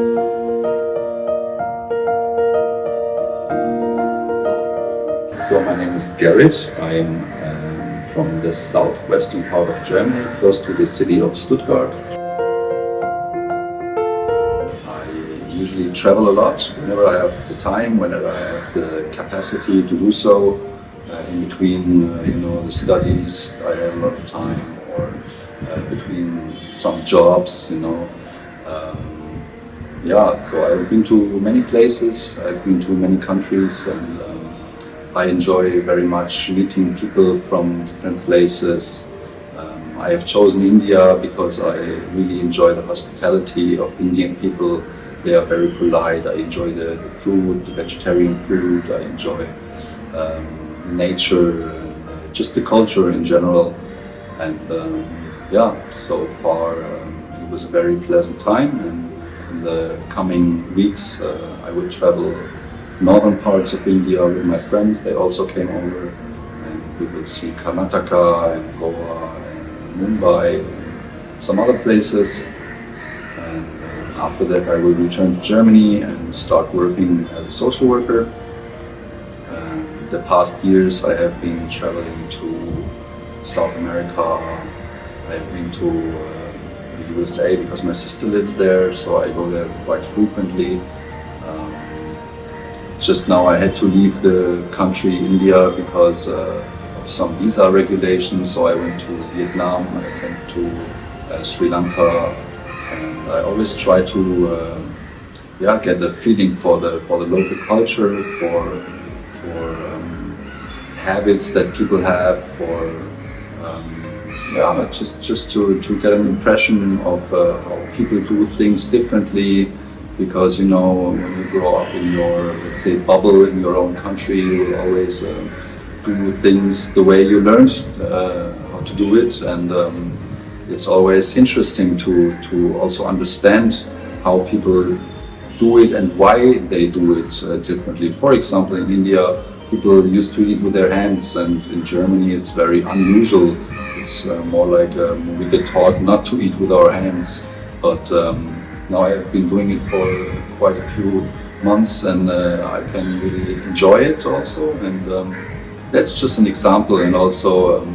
So my name is Gerrit. I am from the southwestern part of Germany, close to the city of Stuttgart. I usually travel a lot whenever I have the time, whenever I have the capacity to do so. In between, the studies, I have a lot of time, or between some jobs, So I've been to many places, I've been to many countries, and I enjoy very much meeting people from different places. I have chosen India because I really enjoy the hospitality of Indian people. They are very polite. I enjoy the food, the vegetarian food. I enjoy nature and just the culture in general. And so far it was a very pleasant time. And in the coming weeks I will travel northern parts of India with my friends. They also came over, and we will see Karnataka and Goa and Mumbai and some other places. And after that I will return to Germany and start working as a social worker. The past years I have been traveling to South America. I've been to the USA because my sister lives there, so I go there quite frequently. Just now I had to leave the country, India, because of some visa regulations, so I went to Vietnam, I went to Sri Lanka, and I always try to get a feeling for the local culture, for habits that people have, for just to get an impression of how people do things differently. Because when you grow up in your, let's say, bubble in your own country, you will always do things the way you learned how to do it, and it's always interesting to also understand how people do it and why they do it differently. For example, in India, people used to eat with their hands, and in Germany it's very unusual. It's more like we get taught not to eat with our hands, but now I have been doing it for quite a few months, and I can really enjoy it also. And that's just an example. And also,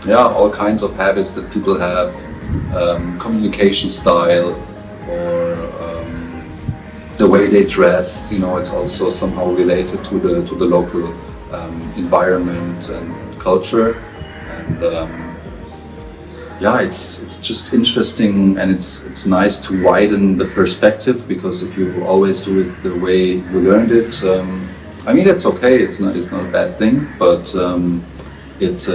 all kinds of habits that people have, communication style, or the way they dress. It's also somehow related to the local environment and culture. And it's just interesting, and it's nice to widen the perspective, because if you always do it the way you learned it, that's okay. It's not a bad thing, but it's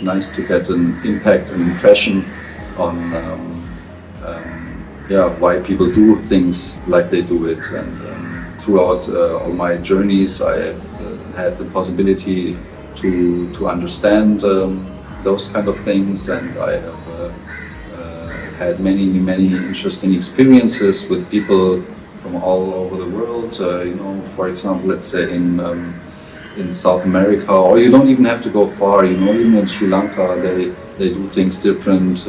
nice to get an impact, an impression on why people do things like they do it. And throughout all my journeys, I have had the possibility to understand those kind of things, and I have had many interesting experiences with people from all over the world. For example, let's say in South America, or you don't even have to go far. Even in Sri Lanka, they do things different.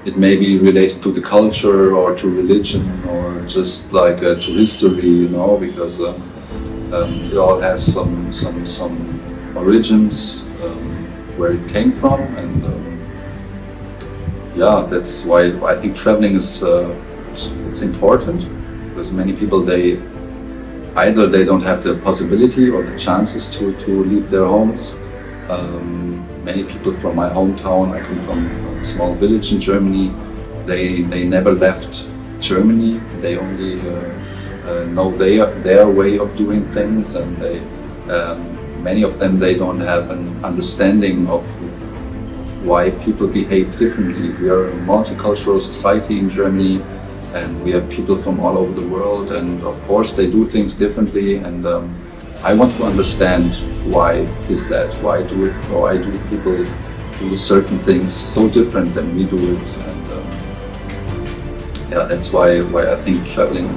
It may be related to the culture or to religion, or just like to history. Because it all has some origins. Where it came from, and that's why I think traveling is it's important, because many people they don't have the possibility or the chances to leave their homes. Many people from my hometown, I come from a small village in Germany, they never left Germany. They only know their way of doing things, and many of them, they don't have an understanding of why people behave differently. We are a multicultural society in Germany, and we have people from all over the world, and of course they do things differently, and I want to understand why is that? Why do people do certain things so different than we do it? And that's why I think traveling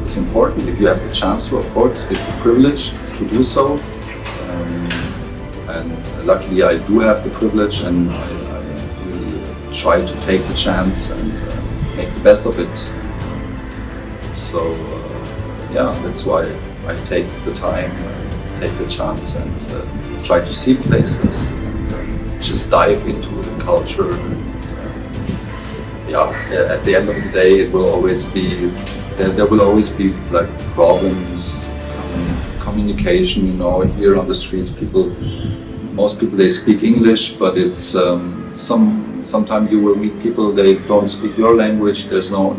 is important. If you have the chance to, of course, it's a privilege to do so. And luckily I do have the privilege, and I really try to take the chance and make the best of it. So yeah, that's why I take the time, take the chance, and try to see places and just dive into the culture. Yeah, at the end of the day, it will always be there will always be like problems, communication. You know, here on the streets, most people they speak English, but it's sometimes you will meet people they don't speak your language. There's no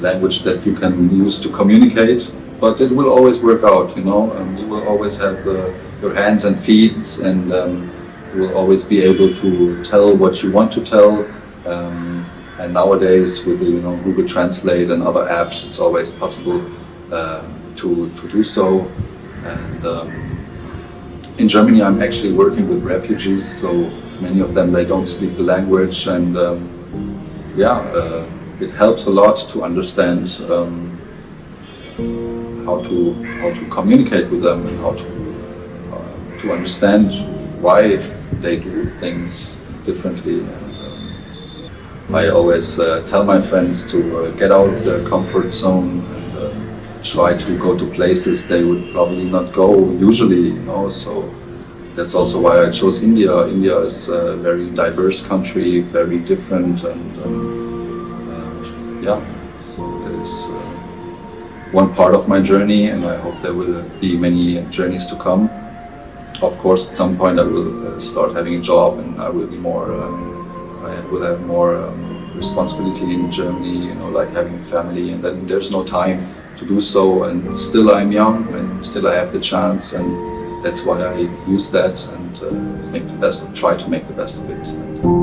language that you can use to communicate. But it will always work out. You know, you will always have your hands and feet, and you will always be able to tell what you want to tell. And nowadays, with Google Translate and other apps, it's always possible to do so. And in Germany, I'm actually working with refugees, so many of them they don't speak the language, and it helps a lot to understand how to communicate with them and how to understand why they do things differently. And I always tell my friends to get out of their comfort zone and try to go to places they would probably not go usually, you know. So that's also why I chose India. India is a very diverse country, very different, and so that is one part of my journey, and I hope there will be many journeys to come. Of course, at some point I will start having a job, and I will be more. I will have more responsibility in Germany, you know, like having a family, and then there's no time to do so. And still I'm young, and still I have the chance, and that's why I use that and try to make the best of it.